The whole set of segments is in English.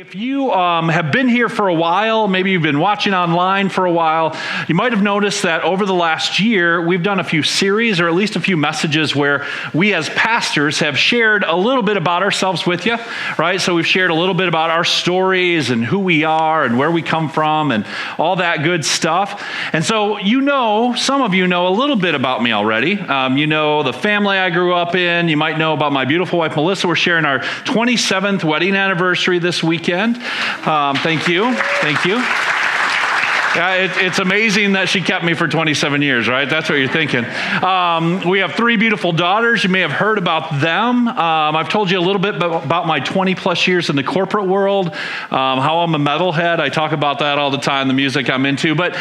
If you have been here for a while, maybe you've been watching online for a while, you might have noticed that over the last year, we've done a few series or at least a few messages where we as pastors have shared a little bit about ourselves with you, right? So we've shared a little bit about our stories and who we are and where we come from and all that good stuff. And so some of you know a little bit about me already. You know the family I grew up in. You might know about my beautiful wife, Melissa. We're sharing our 27th wedding anniversary this weekend. Thank you. Yeah, it's amazing that she kept me for 27 years, right? That's what you're thinking. We have 3 beautiful daughters. You may have heard about them. I've told you a little bit about my 20 plus years in the corporate world, how I'm a metalhead. I talk about that all the time, the music I'm into. But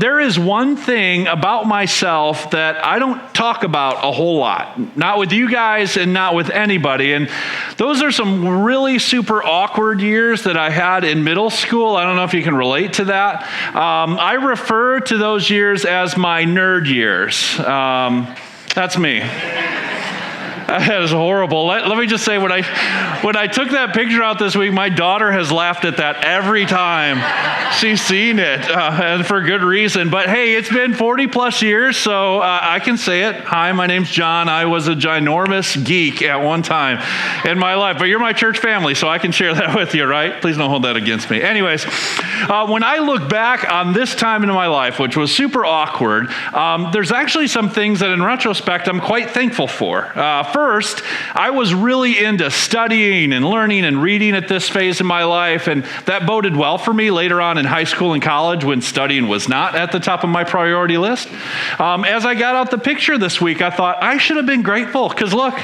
there is one thing about myself that I don't talk about a whole lot, not with you guys and not with anybody. And those are some really super awkward years that I had in middle school. I don't know if you can relate to that. I refer to those years as my nerd years. That's me. That is horrible. Let me just say, when I took that picture out this week, my daughter has laughed at that every time she's seen it, and for good reason. But hey, it's been 40 plus years, so I can say it. Hi, my name's John. I was a ginormous geek at one time in my life, but you're my church family, so I can share that with you, right? Please don't hold that against me. Anyways, when I look back on this time in my life, which was super awkward, there's actually some things that in retrospect I'm quite thankful for. First, I was really into studying and learning and reading at this phase in my life, and that boded well for me later on in high school and college when studying was not at the top of my priority list. As I got out the picture this week, I thought I should have been grateful because look,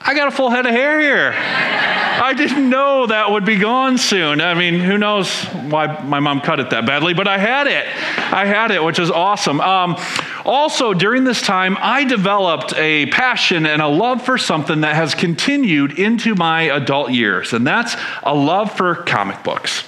I got a full head of hair here. I didn't know that would be gone soon. I mean, who knows why my mom cut it that badly, but I had it, which is awesome. Also, during this time, I developed a passion and a love for something that has continued into my adult years, and that's a love for comic books.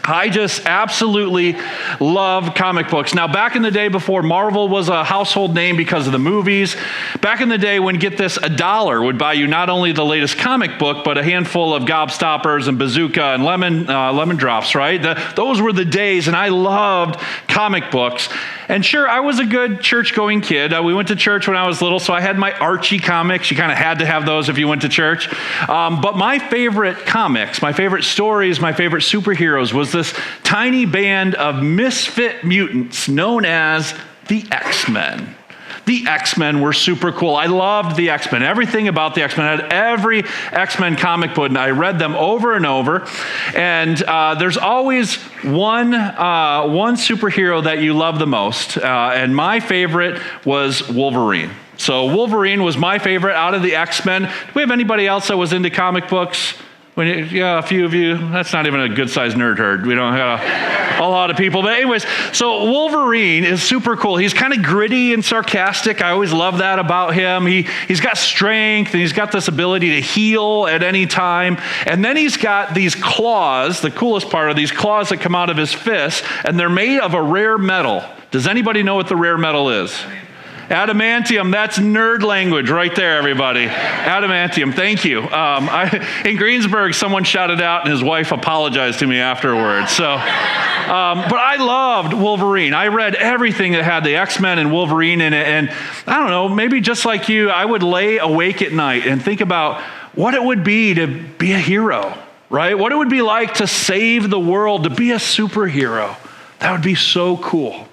I just absolutely love comic books. Now, back in the day before Marvel was a household name because of the movies, back in the day when, get this, $1 would buy you not only the latest comic book, but a handful of Gobstoppers and Bazooka and lemon drops, right? Those were the days, and I loved comic books. And sure, I was a good church-going kid. We went to church when I was little, so I had my Archie comics. You kind of had to have those if you went to church. But my favorite comics, my favorite stories, my favorite superheroes was this tiny band of misfit mutants known as the X-Men. The X-Men were super cool. I loved the X-Men. Everything about the X-Men. I had every X-Men comic book, and I read them over and over. And there's always one superhero that you love the most. And my favorite was Wolverine. So Wolverine was my favorite out of the X-Men. Do we have anybody else that was into comic books? Yeah, a few of you. That's not even a good-sized nerd herd. We don't have a lot of people. But anyways, so Wolverine is super cool. He's kind of gritty and sarcastic. I always love that about him. He's got strength, and he's got this ability to heal at any time. And then he's got these claws. The coolest part are these claws that come out of his fists, and they're made of a rare metal. Does anybody know what the rare metal is? Adamantium. That's nerd language right there, everybody. Adamantium. Thank you. In Greensburg, someone shouted out, and his wife apologized to me afterwards. So, but I loved Wolverine. I read everything that had the X-Men and Wolverine in it, and I don't know, maybe just like you, I would lay awake at night and think about what it would be to be a hero, right? What it would be like to save the world, to be a superhero. That would be so cool.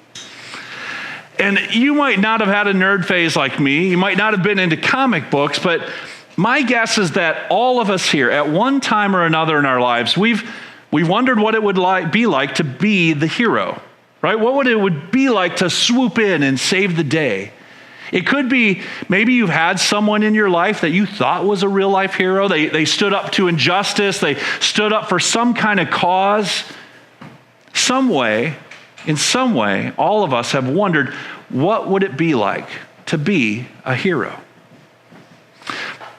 And you might not have had a nerd phase like me. You might not have been into comic books, but my guess is that all of us here at one time or another in our lives, we've wondered what it would be like to be the hero, right? What would it be like to swoop in and save the day? It could be maybe you've had someone in your life that you thought was a real life hero. They stood up to injustice. They stood up for some kind of cause. In some way, all of us have wondered, what would it be like to be a hero?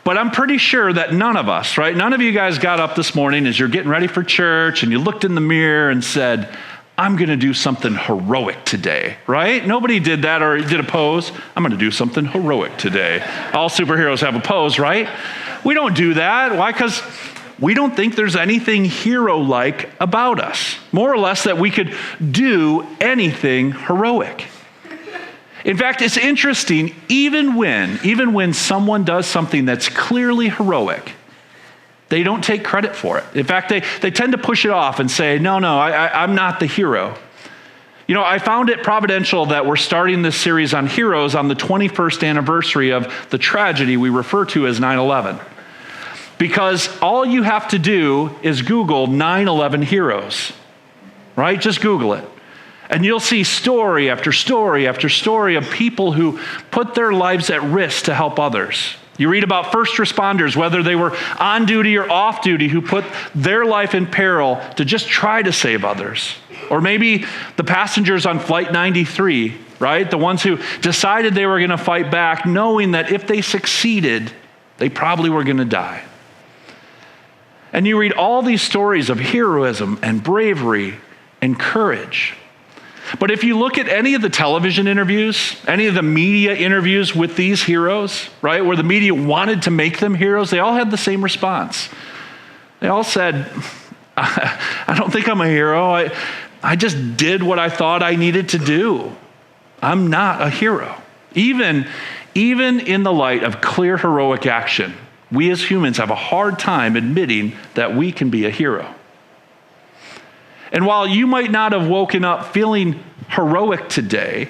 But I'm pretty sure that none of us, right? None of you guys got up this morning as you're getting ready for church and you looked in the mirror and said, I'm going to do something heroic today, right? Nobody did that or did a pose. I'm going to do something heroic today. All superheroes have a pose, right? We don't do that. Why? Because we don't think there's anything hero-like about us. More or less that we could do anything heroic. In fact, it's interesting, even when someone does something that's clearly heroic, they don't take credit for it. In fact, they tend to push it off and say, no, I'm not the hero. You know, I found it providential that we're starting this series on heroes on the 21st anniversary of the tragedy we refer to as 9/11. Because all you have to do is Google 9/11 heroes, right? Just Google it. And you'll see story after story after story of people who put their lives at risk to help others. You read about first responders, whether they were on duty or off duty, who put their life in peril to just try to save others. Or maybe the passengers on Flight 93, right? The ones who decided they were going to fight back, knowing that if they succeeded, they probably were going to die. And you read all these stories of heroism and bravery and courage. But if you look at any of the television interviews, any of the media interviews with these heroes, right, where the media wanted to make them heroes, they all had the same response. They all said, I don't think I'm a hero. I just did what I thought I needed to do. I'm not a hero. Even in the light of clear heroic action, we as humans have a hard time admitting that we can be a hero. And while you might not have woken up feeling heroic today,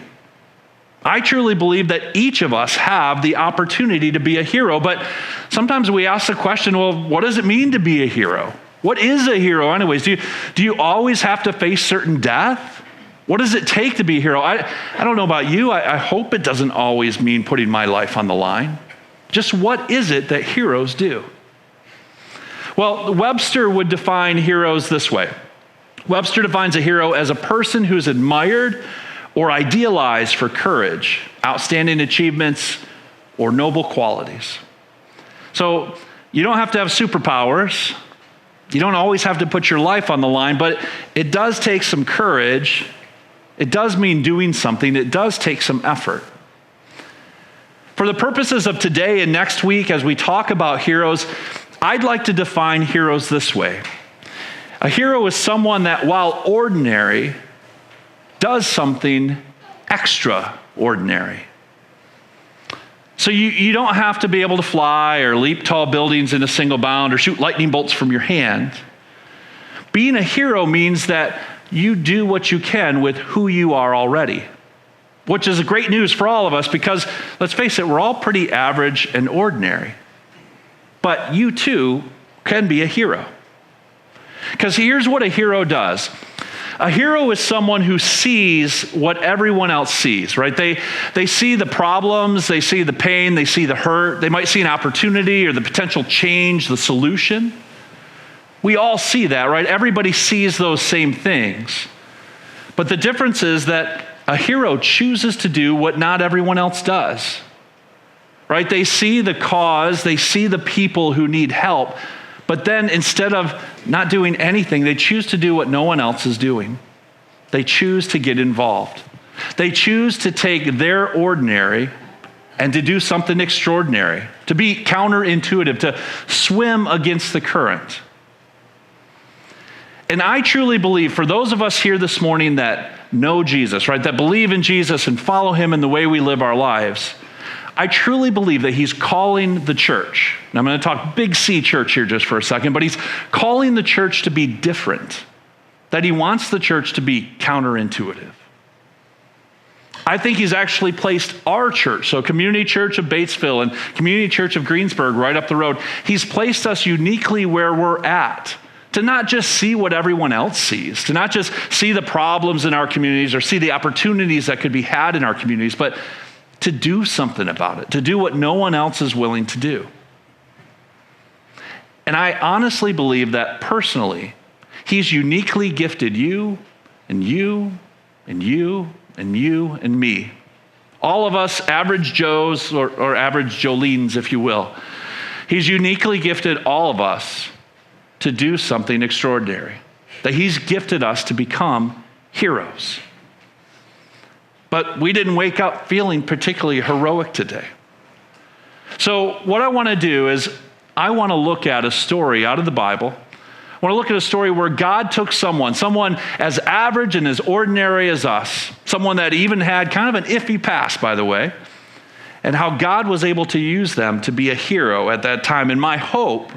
I truly believe that each of us have the opportunity to be a hero. But sometimes we ask the question, well, what does it mean to be a hero? What is a hero anyways? Do you always have to face certain death? What does it take to be a hero? I don't know about you. I hope it doesn't always mean putting my life on the line. Just what is it that heroes do? Well, Webster would define heroes this way. Webster defines a hero as a person who's admired or idealized for courage, outstanding achievements, or noble qualities. So you don't have to have superpowers. You don't always have to put your life on the line, but it does take some courage. It does mean doing something. It does take some effort. For the purposes of today and next week, as we talk about heroes, I'd like to define heroes this way. A hero is someone that, while ordinary, does something extraordinary. So you don't have to be able to fly or leap tall buildings in a single bound or shoot lightning bolts from your hand. Being a hero means that you do what you can with who you are already, which is great news for all of us because, let's face it, we're all pretty average and ordinary. But you too can be a hero. Because here's what a hero does. A hero is someone who sees what everyone else sees, right? They see the problems, they see the pain, they see the hurt, they might see an opportunity or the potential change, the solution. We all see that, right? Everybody sees those same things. But the difference is that a hero chooses to do what not everyone else does, right? They see the cause, they see the people who need help, but then instead of not doing anything, they choose to do what no one else is doing. They choose to get involved. They choose to take their ordinary and to do something extraordinary, to be counterintuitive, to swim against the current. And I truly believe for those of us here this morning that know Jesus, right, that believe in Jesus and follow him in the way we live our lives, I truly believe that he's calling the church. Now I'm going to talk big C church here just for a second, but he's calling the church to be different, that he wants the church to be counterintuitive. I think he's actually placed our church, so Community Church of Batesville and Community Church of Greensburg right up the road, he's placed us uniquely where we're at, to not just see what everyone else sees, to not just see the problems in our communities or see the opportunities that could be had in our communities, but to do something about it, to do what no one else is willing to do. And I honestly believe that personally, he's uniquely gifted you and you and you and you and me. All of us average Joes or average Jolenes, if you will. He's uniquely gifted all of us to do something extraordinary, that he's gifted us to become heroes. But we didn't wake up feeling particularly heroic today. So what I want to do is I want to look at a story out of the Bible. I want to look at a story where God took someone as average and as ordinary as us, someone that even had kind of an iffy past, by the way, and how God was able to use them to be a hero at that time. And my hope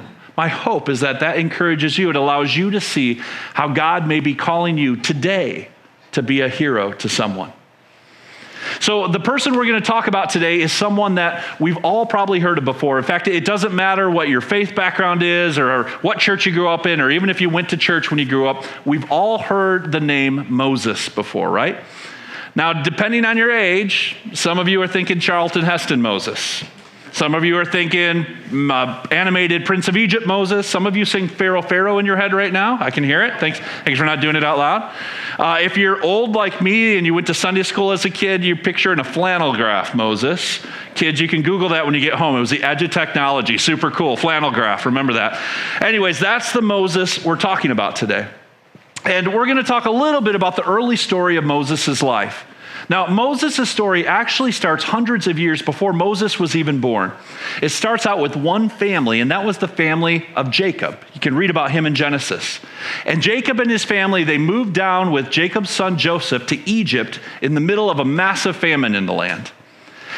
is that encourages you. It allows you to see how God may be calling you today to be a hero to someone. So the person we're going to talk about today is someone that we've all probably heard of before. In fact, it doesn't matter what your faith background is or what church you grew up in, or even if you went to church when you grew up, we've all heard the name Moses before, right? Now, depending on your age, some of you are thinking Charlton Heston Moses. Some of you are thinking animated Prince of Egypt Moses. Some of you sing Pharaoh in your head right now. I can hear it. Thanks for not doing it out loud. If you're old like me and you went to Sunday school as a kid, you're picturing a flannel graph Moses. Kids, you can Google that when you get home. It was the edge of technology. Super cool. Flannel graph. Remember that. Anyways, that's the Moses we're talking about today. And we're going to talk a little bit about the early story of Moses' life. Now, Moses' story actually starts hundreds of years before Moses was even born. It starts out with one family, and that was the family of Jacob. You can read about him in Genesis. And Jacob and his family, they moved down with Jacob's son Joseph to Egypt in the middle of a massive famine in the land.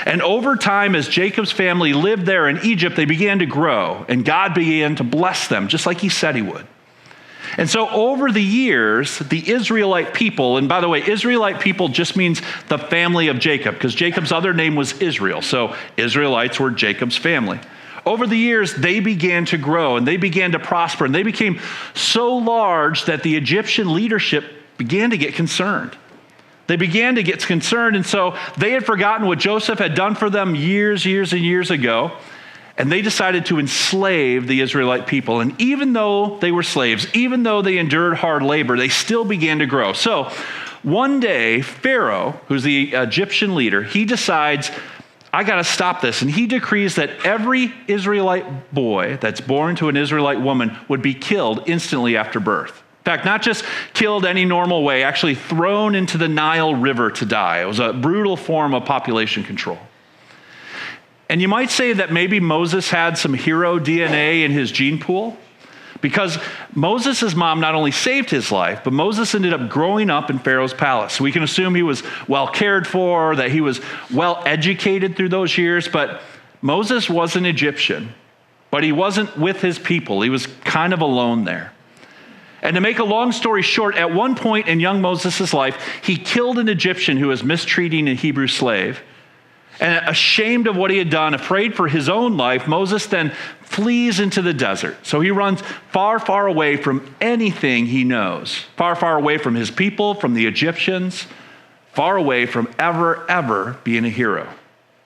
And over time, as Jacob's family lived there in Egypt, they began to grow, and God began to bless them, just like he said he would. And so over the years, the Israelite people, and by the way, Israelite people just means the family of Jacob, because Jacob's other name was Israel. So Israelites were Jacob's family. Over the years, they began to grow and they began to prosper, and they became so large that the Egyptian leadership began to get concerned. They began to get concerned, and so they had forgotten what Joseph had done for them years and years ago. And they decided to enslave the Israelite people. And even though they were slaves, even though they endured hard labor, they still began to grow. So one day, Pharaoh, who's the Egyptian leader, he decides, I got to stop this. And he decrees that every Israelite boy that's born to an Israelite woman would be killed instantly after birth. In fact, not just killed any normal way, actually thrown into the Nile River to die. It was a brutal form of population control. And you might say that maybe Moses had some hero DNA in his gene pool, because Moses' mom not only saved his life, but Moses ended up growing up in Pharaoh's palace. So we can assume he was well cared for, that he was well educated through those years. But Moses was an Egyptian, but he wasn't with his people. He was kind of alone there. And to make a long story short, at one point in young Moses' life, he killed an Egyptian who was mistreating a Hebrew slave. And ashamed of what he had done, afraid for his own life, Moses then flees into the desert. So he runs far, far away from anything he knows, far, far away from his people, from the Egyptians, far away from ever being a hero.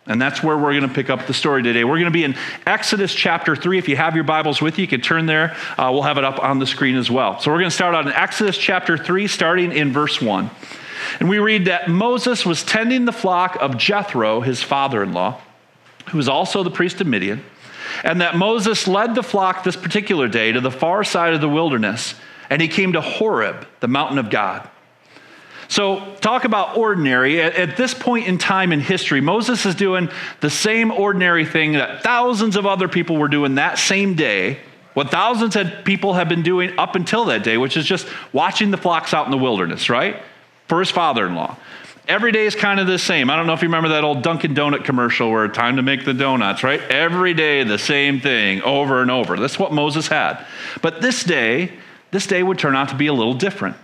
And that's where we're going to pick up the story today. We're going to be in Exodus chapter 3. If you have your Bibles with you, you can turn there. We'll have it up on the screen as well. So we're going to start out in Exodus chapter 3, starting in verse 1. And we read that Moses was tending the flock of Jethro, his father-in-law, who was also the priest of Midian, and that Moses led the flock this particular day to the far side of the wilderness, and he came to Horeb, the mountain of God. So talk about ordinary. At this point in time in history, Moses is doing the same ordinary thing that thousands of other people were doing that same day, what thousands of people have been doing up until that day, which is just watching the flocks out in the wilderness, right? For his father-in-law. Every day is kind of the same. I don't know if you remember that old Dunkin' Donut commercial where time to make the donuts, right? Every day the same thing over and over. That's what Moses had. But this day would turn out to be a little different.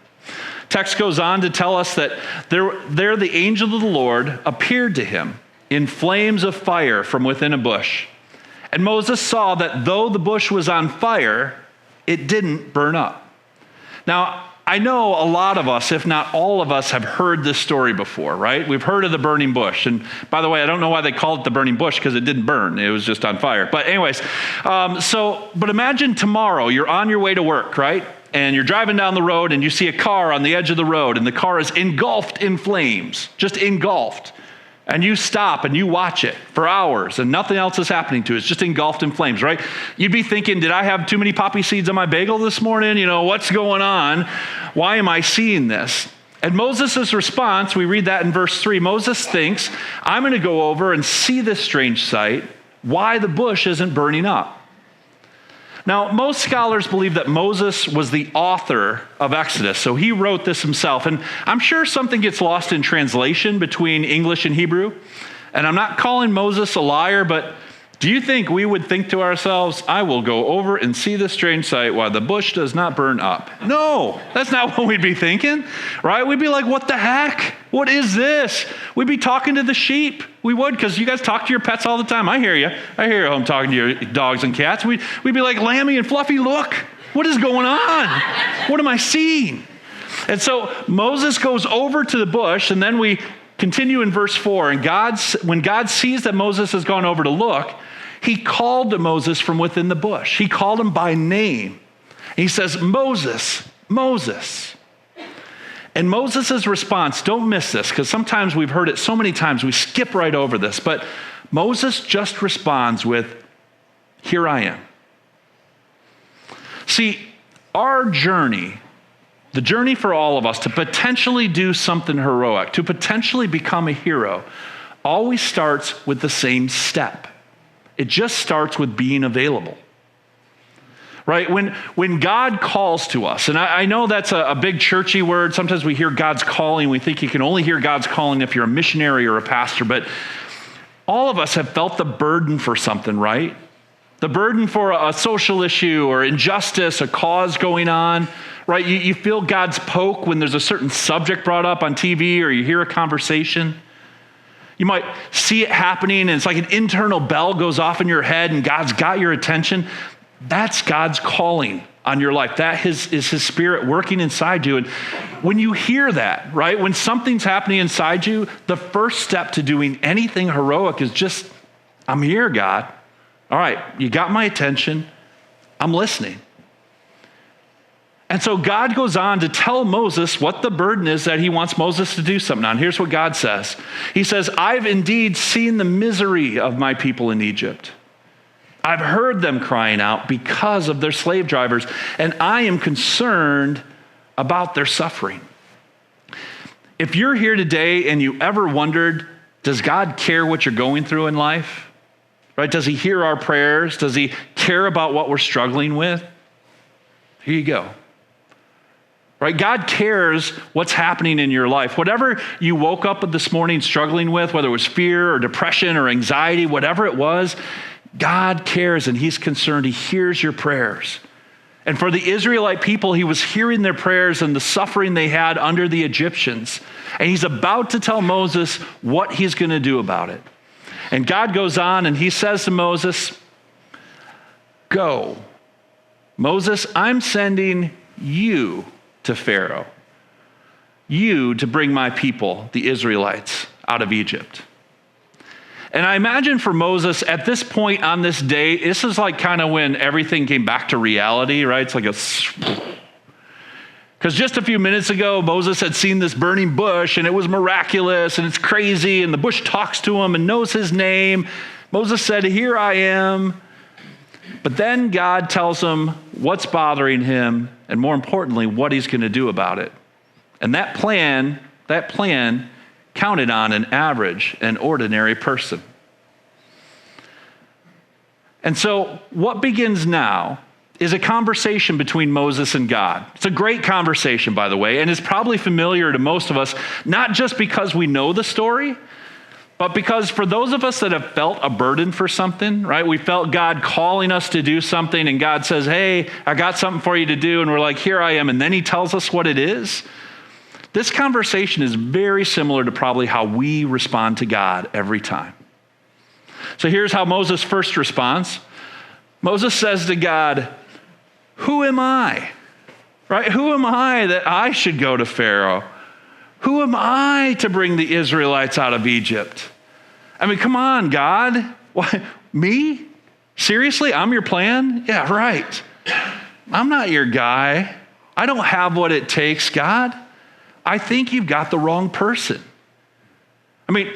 Text goes on to tell us that there the angel of the Lord appeared to him in flames of fire from within a bush. And Moses saw that though the bush was on fire, it didn't burn up. Now, I know a lot of us, if not all of us, have heard this story before, right? We've heard of the burning bush. And by the way, I don't know why they called it the burning bush, because it didn't burn. It was just on fire. But anyways, but imagine tomorrow you're on your way to work, right? And you're driving down the road and you see a car on the edge of the road, and the car is engulfed in flames, just engulfed. And you stop and you watch it for hours and nothing else is happening to it. It's just engulfed in flames, right? You'd be thinking, did I have too many poppy seeds on my bagel this morning? You know, what's going on? Why am I seeing this? And Moses' response, we read that in verse 3. Moses thinks, I'm going to go over and see this strange sight, why the bush isn't burning up. Now, most scholars believe that Moses was the author of Exodus, so he wrote this himself. And I'm sure something gets lost in translation between English and Hebrew. And I'm not calling Moses a liar, but do you think we would think to ourselves, I will go over and see the strange sight while the bush does not burn up? No, that's not what we'd be thinking, right? We'd be like, what the heck? What is this? We'd be talking to the sheep. We would, because you guys talk to your pets all the time. I hear you. I hear you home talking to your dogs and cats. We'd be like, Lammy and Fluffy, look, what is going on? What am I seeing? And so Moses goes over to the bush, and then we continue in verse 4. And when God sees that Moses has gone over to look, he called to Moses from within the bush. He called him by name. He says, Moses, Moses. And Moses' response, don't miss this, because sometimes we've heard it so many times, we skip right over this. But Moses just responds with, here I am. See, our journey, the journey for all of us to potentially do something heroic, to potentially become a hero, always starts with the same step. It just starts with being available, right? When God calls to us, and I know that's a big churchy word. Sometimes we hear God's calling. We think you can only hear God's calling if you're a missionary or a pastor, but all of us have felt the burden for something, right? The burden for a social issue or injustice, a cause going on, right? You feel God's poke when there's a certain subject brought up on TV or you hear a conversation. You might see it happening and it's like an internal bell goes off in your head and God's got your attention. That's God's calling on your life. That is his spirit working inside you. And when you hear that, right, when something's happening inside you, the first step to doing anything heroic is just, I'm here, God. All right, you got my attention. I'm listening. And so God goes on to tell Moses what the burden is that he wants Moses to do something on. Here's what God says. He says, I've indeed seen the misery of my people in Egypt. I've heard them crying out because of their slave drivers, and I am concerned about their suffering. If you're here today and you ever wondered, does God care what you're going through in life? Right? Does he hear our prayers? Does he care about what we're struggling with? Here you go. Right? God cares what's happening in your life. Whatever you woke up this morning struggling with, whether it was fear or depression or anxiety, whatever it was, God cares and he's concerned. He hears your prayers. And for the Israelite people, he was hearing their prayers and the suffering they had under the Egyptians. And he's about to tell Moses what he's going to do about it. And God goes on and he says to Moses, go. Moses, I'm sending you to Pharaoh, you to bring my people, the Israelites, out of Egypt. And I imagine for Moses, at this point on this day, this is like kind of when everything came back to reality, right? It's like because just a few minutes ago, Moses had seen this burning bush and it was miraculous and it's crazy and the bush talks to him and knows his name. Moses said, here I am. But then God tells him what's bothering him and more importantly, what he's going to do about it. And that plan counted on an average, an ordinary person. And so what begins now is a conversation between Moses and God. It's a great conversation, by the way, and it's probably familiar to most of us, not just because we know the story, but because for those of us that have felt a burden for something, right? We felt God calling us to do something and God says, hey, I got something for you to do. And we're like, here I am. And then he tells us what it is. This conversation is very similar to probably how we respond to God every time. So here's how Moses first responds. Moses says to God, who am I? Right? Who am I that I should go to Pharaoh? Who am I to bring the Israelites out of Egypt? I mean, come on, God. What, me? Seriously? I'm your plan? Yeah, right. I'm not your guy. I don't have what it takes, God. I think you've got the wrong person. I mean,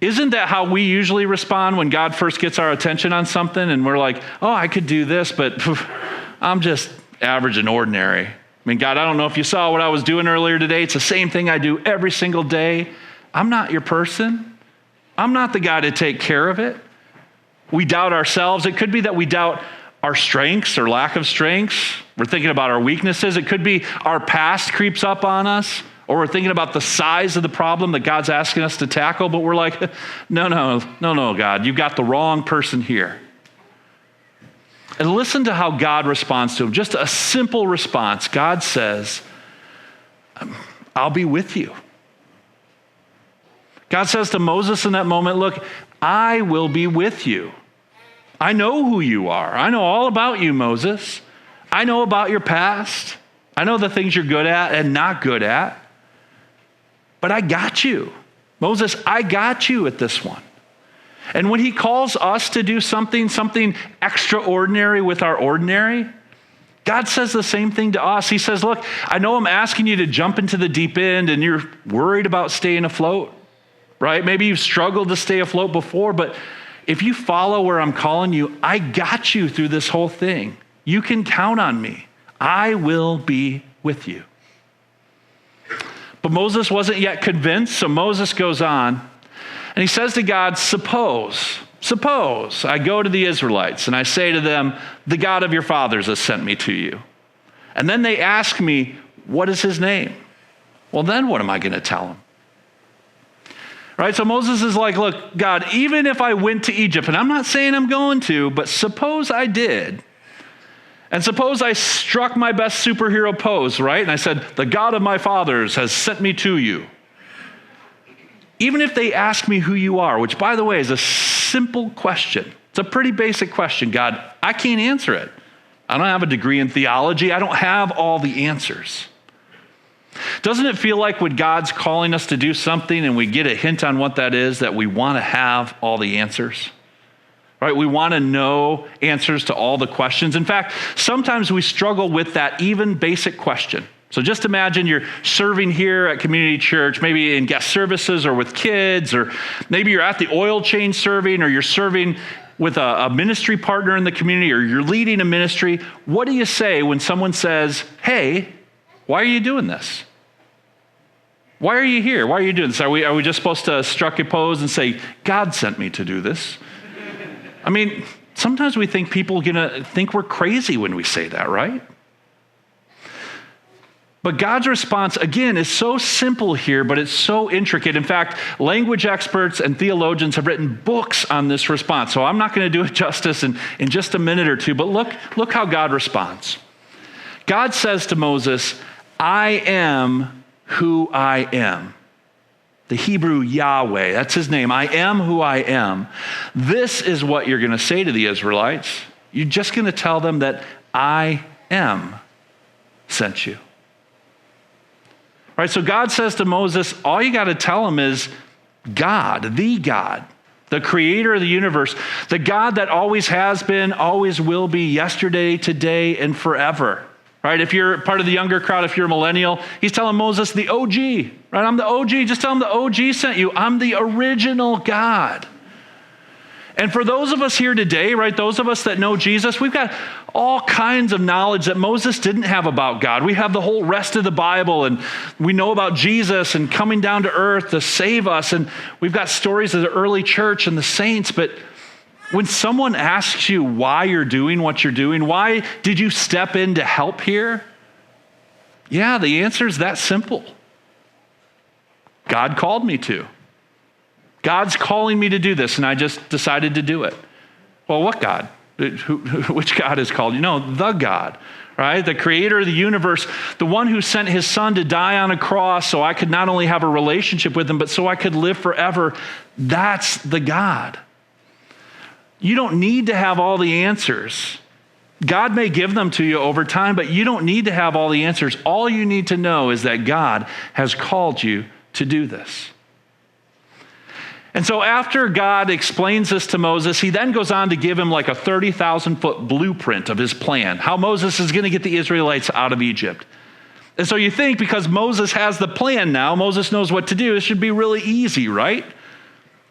isn't that how we usually respond when God first gets our attention on something and we're like, oh, I could do this, but I'm just average and ordinary. I mean, God, I don't know if you saw what I was doing earlier today. It's the same thing I do every single day. I'm not your person. I'm not the guy to take care of it. We doubt ourselves. It could be that we doubt our strengths or lack of strengths. We're thinking about our weaknesses. It could be our past creeps up on us, or we're thinking about the size of the problem that God's asking us to tackle, but we're like, no, God, you've got the wrong person here. And listen to how God responds to him. Just a simple response. God says, I'll be with you. God says to Moses in that moment, look, I will be with you. I know who you are. I know all about you, Moses. I know about your past. I know the things you're good at and not good at. But I got you. Moses, I got you at this one. And when he calls us to do something extraordinary with our ordinary, God says the same thing to us. He says, look, I know I'm asking you to jump into the deep end and you're worried about staying afloat, right? Maybe you've struggled to stay afloat before, but if you follow where I'm calling you, I got you through this whole thing. You can count on me. I will be with you. But Moses wasn't yet convinced, so Moses goes on, and he says to God, suppose I go to the Israelites and I say to them, the God of your fathers has sent me to you. And then they ask me, what is his name? Well, then what am I going to tell them? Right? So Moses is like, look, God, even if I went to Egypt, and I'm not saying I'm going to, but suppose I did. And suppose I struck my best superhero pose, right? And I said, the God of my fathers has sent me to you. Even if they ask me who you are, which by the way is a simple question. It's a pretty basic question, God. I can't answer it. I don't have a degree in theology. I don't have all the answers. Doesn't it feel like when God's calling us to do something and we get a hint on what that is, that we want to have all the answers? Right? We want to know answers to all the questions. In fact, sometimes we struggle with that even basic question. So just imagine you're serving here at Community Church, maybe in guest services or with kids, or maybe you're at the oil change serving, or you're serving with a ministry partner in the community, or you're leading a ministry. What do you say when someone says, hey, why are you doing this? Why are you here? Why are you doing this? Are we just supposed to struck a pose and say, God sent me to do this? I mean, sometimes we think people are going to think we're crazy when we say that, right? But God's response, again, is so simple here, but it's so intricate. In fact, language experts and theologians have written books on this response. So I'm not going to do it justice in just a minute or two, but look how God responds. God says to Moses, I am who I am. The Hebrew Yahweh, that's his name. I am who I am. This is what you're going to say to the Israelites. You're just going to tell them that I am sent you. All right, so God says to Moses, all you got to tell him is God, the creator of the universe, the God that always has been, always will be, yesterday, today, and forever. Right? If you're part of the younger crowd, if you're a millennial, he's telling Moses, the OG, right? I'm the OG. Just tell him the OG sent you. I'm the original God. And for those of us here today, right, those of us that know Jesus, we've got all kinds of knowledge that Moses didn't have about God. We have the whole rest of the Bible, and we know about Jesus and coming down to earth to save us. And we've got stories of the early church and the saints. But when someone asks you why you're doing what you're doing, why did you step in to help here? Yeah, the answer is that simple. God called me to. God's calling me to do this, and I just decided to do it. Well, what God? Which God has called you? No, the God, right? The creator of the universe, the one who sent his son to die on a cross so I could not only have a relationship with him, but so I could live forever. That's the God. You don't need to have all the answers. God may give them to you over time, but you don't need to have all the answers. All you need to know is that God has called you to do this. And so after God explains this to Moses, he then goes on to give him like a 30,000-foot blueprint of his plan, how Moses is going to get the Israelites out of Egypt. And so you think because Moses has the plan now, Moses knows what to do, it should be really easy, right?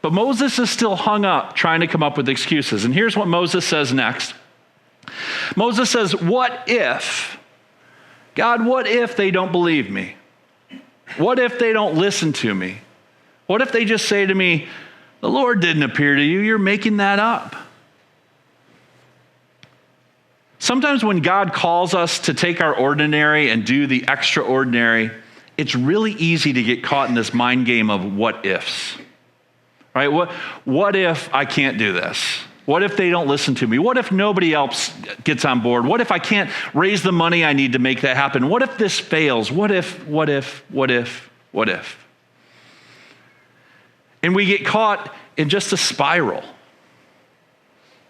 But Moses is still hung up trying to come up with excuses. And here's what Moses says next. Moses says, what if, God, what if they don't believe me? What if they don't listen to me? What if they just say to me, the Lord didn't appear to you, you're making that up? Sometimes when God calls us to take our ordinary and do the extraordinary, it's really easy to get caught in this mind game of what ifs, right? What if I can't do this? What if they don't listen to me? What if nobody else gets on board? What if I can't raise the money I need to make that happen? What if this fails? What if? And we get caught in just a spiral.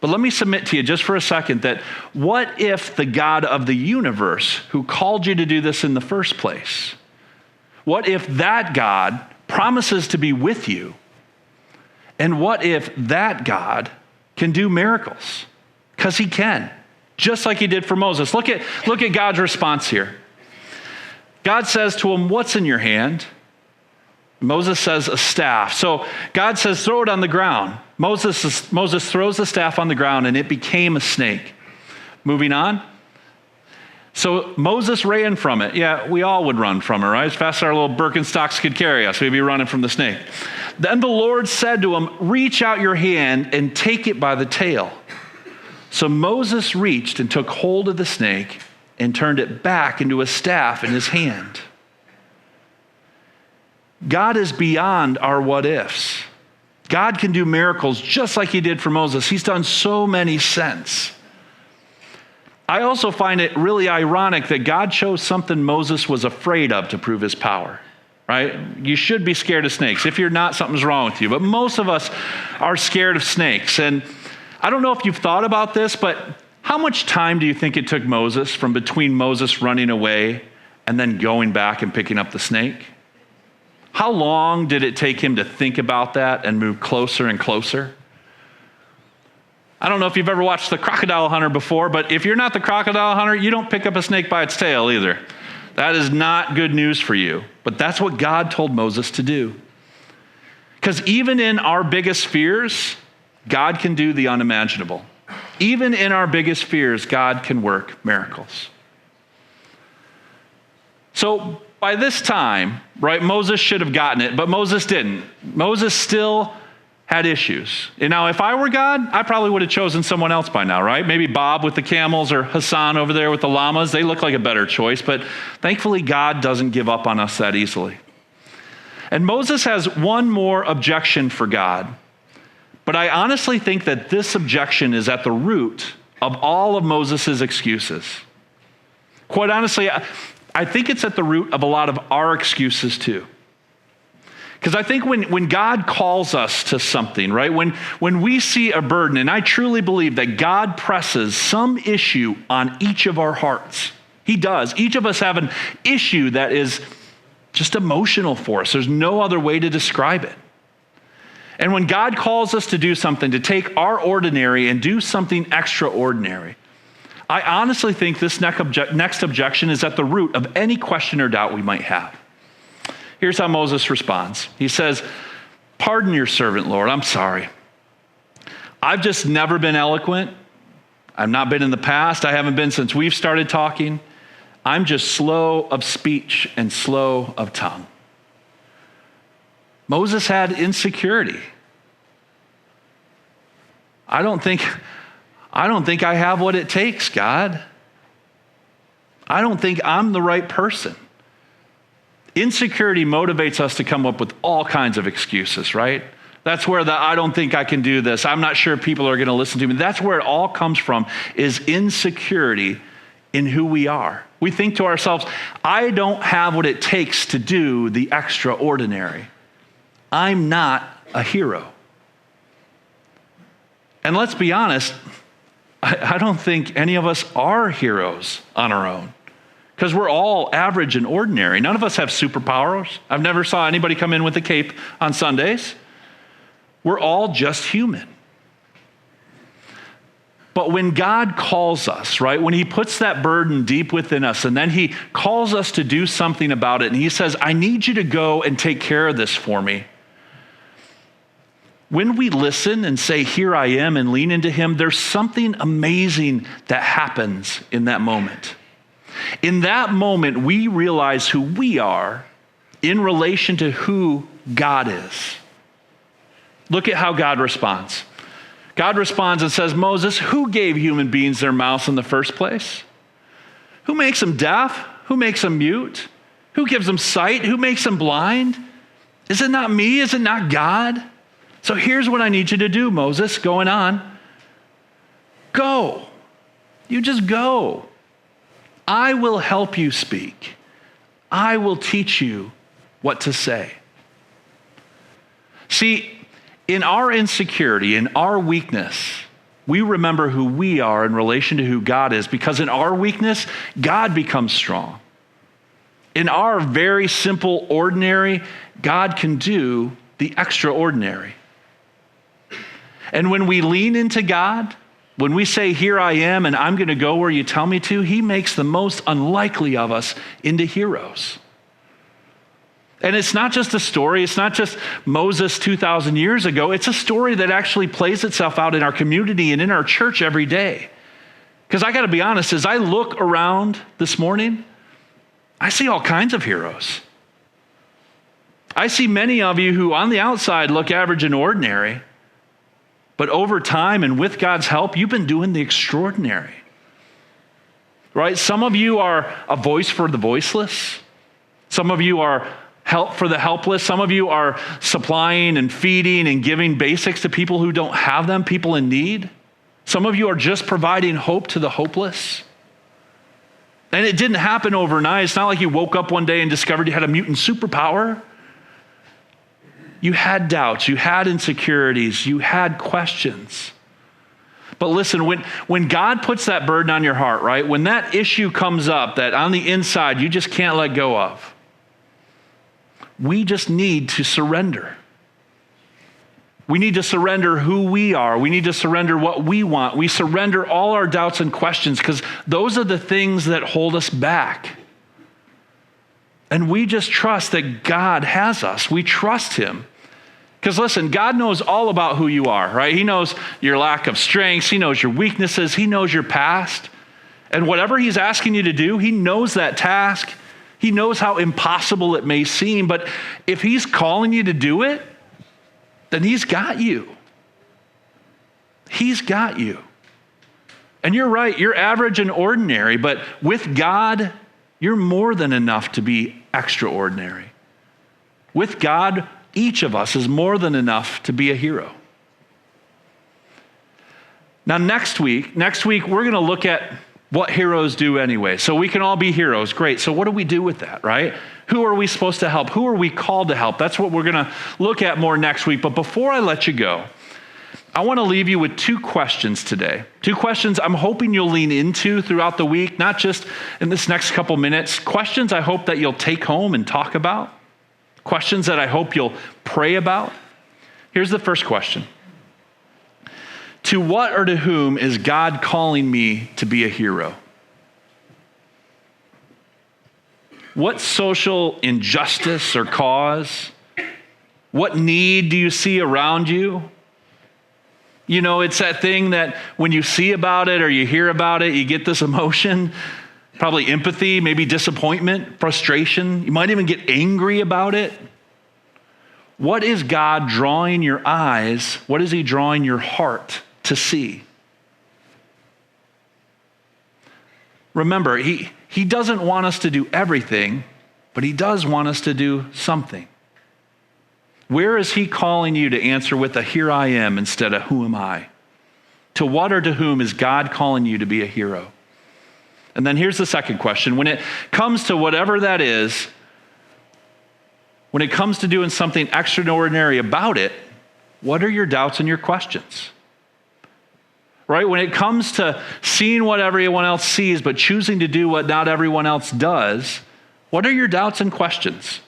But let me submit to you just for a second that what if the God of the universe who called you to do this in the first place, what if that God promises to be with you? And what if that God can do miracles? Because he can, just like he did for Moses. Look at God's response here. God says to him, "What's in your hand?" Moses says, "A staff." So God says, "Throw it on the ground." Moses throws the staff on the ground and it became a snake. Moving on. So Moses ran from it. Yeah, we all would run from it, right? As fast as our little Birkenstocks could carry us, we'd be running from the snake. Then the Lord said to him, "Reach out your hand and take it by the tail." So Moses reached and took hold of the snake and turned it back into a staff in his hand. God is beyond our what ifs. God can do miracles just like he did for Moses. He's done so many since. I also find it really ironic that God chose something Moses was afraid of to prove his power, right? You should be scared of snakes. If you're not, something's wrong with you. But most of us are scared of snakes. And I don't know if you've thought about this, but how much time do you think it took Moses from between Moses running away and then going back and picking up the snake? How long did it take him to think about that and move closer and closer? I don't know if you've ever watched The Crocodile Hunter before, but if you're not the crocodile hunter, you don't pick up a snake by its tail either. That is not good news for you. But that's what God told Moses to do. Because even in our biggest fears, God can do the unimaginable. Even in our biggest fears, God can work miracles. So by this time, right, Moses should have gotten it, but Moses didn't. Moses still had issues. And now, if I were God, I probably would have chosen someone else by now, right? Maybe Bob with the camels or Hassan over there with the llamas. They look like a better choice, but thankfully, God doesn't give up on us that easily. And Moses has one more objection for God. But I honestly think that this objection is at the root of all of Moses' excuses. Quite honestly, I think it's at the root of a lot of our excuses too. Because I think when God calls us to something, right, when we see a burden, and I truly believe that God presses some issue on each of our hearts. He does. Each of us have an issue that is just emotional for us. There's no other way to describe it. And when God calls us to do something, to take our ordinary and do something extraordinary, I honestly think this next objection is at the root of any question or doubt we might have. Here's how Moses responds. He says, "Pardon your servant, Lord. I'm sorry. I've just never been eloquent. I've not been in the past. I haven't been since we've started talking. I'm just slow of speech and slow of tongue." Moses had insecurity. I don't think I have what it takes, God. I don't think I'm the right person. Insecurity motivates us to come up with all kinds of excuses, right? That's where I don't think I can do this. I'm not sure people are going to listen to me. That's where it all comes from, is insecurity in who we are. We think to ourselves, I don't have what it takes to do the extraordinary. I'm not a hero. And let's be honest, I don't think any of us are heroes on our own. Because we're all average and ordinary. None of us have superpowers. I've never saw anybody come in with a cape on Sundays. We're all just human. But when God calls us, right, when he puts that burden deep within us and then he calls us to do something about it and he says, I need you to go and take care of this for me. When we listen and say, here I am, and lean into him, there's something amazing that happens in that moment. In that moment, we realize who we are in relation to who God is. Look at how God responds. God responds and says, Moses, who gave human beings their mouths in the first place? Who makes them deaf? Who makes them mute? Who gives them sight? Who makes them blind? Is it not me? Is it not God? So here's what I need you to do, Moses, going on. Go. You just go. I will help you speak. I will teach you what to say. See, in our insecurity, in our weakness, we remember who we are in relation to who God is, because in our weakness, God becomes strong. In our very simple, ordinary, God can do the extraordinary. And when we lean into God, when we say, here I am, and I'm going to go where you tell me to, he makes the most unlikely of us into heroes. And it's not just a story. It's not just Moses 2,000 years ago. It's a story that actually plays itself out in our community and in our church every day. Because I got to be honest, as I look around this morning, I see all kinds of heroes. I see many of you who on the outside look average and ordinary, but over time and with God's help, you've been doing the extraordinary. Right? Some of you are a voice for the voiceless. Some of you are help for the helpless. Some of you are supplying and feeding and giving basics to people who don't have them, people in need. Some of you are just providing hope to the hopeless. And it didn't happen overnight. It's not like you woke up one day and discovered you had a mutant superpower. You had doubts, you had insecurities, you had questions. But listen, when God puts that burden on your heart, right? When that issue comes up that on the inside you just can't let go of, we just need to surrender. We need to surrender who we are. We need to surrender what we want. We surrender all our doubts and questions because those are the things that hold us back. And we just trust that God has us. We trust him. Because listen, God knows all about who you are, right? He knows your lack of strengths. He knows your weaknesses. He knows your past. And whatever he's asking you to do, he knows that task. He knows how impossible it may seem, but if he's calling you to do it, then he's got you. He's got you. And you're right, you're average and ordinary, but with God, you're more than enough to be extraordinary. With God, each of us is more than enough to be a hero. Now next week, we're going to look at what heroes do anyway. So we can all be heroes. Great. So what do we do with that, right? Who are we supposed to help? Who are we called to help? That's what we're going to look at more next week. But before I let you go, I want to leave you with two questions today. Two questions I'm hoping you'll lean into throughout the week, not just in this next couple minutes. Questions I hope that you'll take home and talk about. Questions that I hope you'll pray about. Here's the first question. To what or to whom is God calling me to be a hero? What social injustice or cause? What need do you see around you? You know, it's that thing that when you see about it or you hear about it, you get this emotion, probably empathy, maybe disappointment, frustration. You might even get angry about it. What is God drawing your eyes? What is he drawing your heart to see? Remember, he doesn't want us to do everything, but he does want us to do something. Where is he calling you to answer with a here I am instead of who am I? To what or to whom is God calling you to be a hero? And then here's the second question. When it comes to whatever that is, when it comes to doing something extraordinary about it, what are your doubts and your questions? Right? When it comes to seeing what everyone else sees, but choosing to do what not everyone else does, what are your doubts and questions?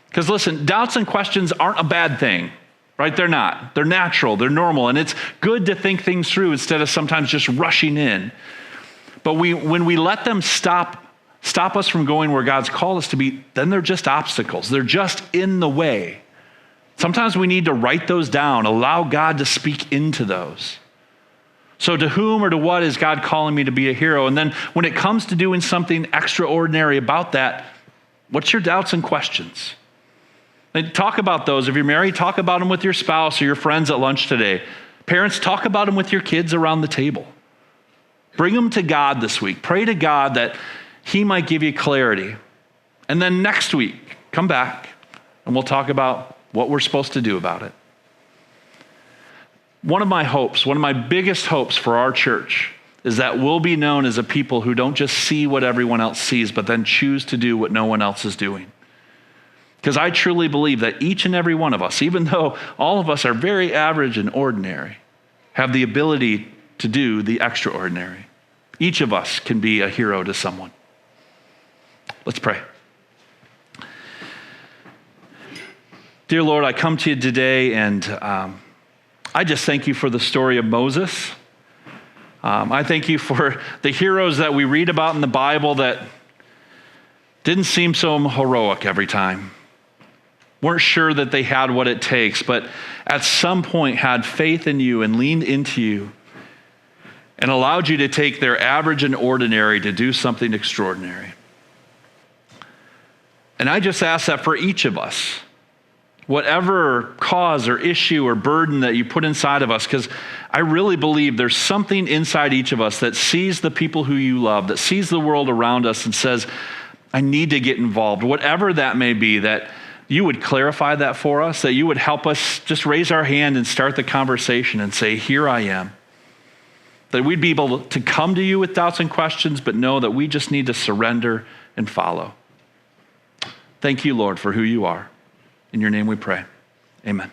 Because listen, doubts and questions aren't a bad thing, right? They're not. They're natural. They're normal. And it's good to think things through instead of sometimes just rushing in. But when we let them stop us from going where God's called us to be, then they're just obstacles. They're just in the way. Sometimes we need to write those down, allow God to speak into those. So to whom or to what is God calling me to be a hero? And then when it comes to doing something extraordinary about that, what's your doubts and questions? And talk about those. If you're married, talk about them with your spouse or your friends at lunch today. Parents, talk about them with your kids around the table. Bring them to God this week. Pray to God that he might give you clarity. And then next week, come back and we'll talk about what we're supposed to do about it. One of my biggest hopes for our church is that we'll be known as a people who don't just see what everyone else sees, but then choose to do what no one else is doing. Because I truly believe that each and every one of us, even though all of us are very average and ordinary, have the ability to do the extraordinary. Each of us can be a hero to someone. Let's pray. Dear Lord, I come to you today and I just thank you for the story of Moses. I thank you for the heroes that we read about in the Bible that didn't seem so heroic every time. Weren't sure that they had what it takes, but at some point had faith in you and leaned into you and allowed you to take their average and ordinary to do something extraordinary. And I just ask that for each of us, whatever cause or issue or burden that you put inside of us, because I really believe there's something inside each of us that sees the people who you love, that sees the world around us and says, I need to get involved. Whatever that may be, that you would clarify that for us, that you would help us just raise our hand and start the conversation and say, here I am. That we'd be able to come to you with doubts and questions, but know that we just need to surrender and follow. Thank you, Lord, for who you are. In your name we pray. Amen.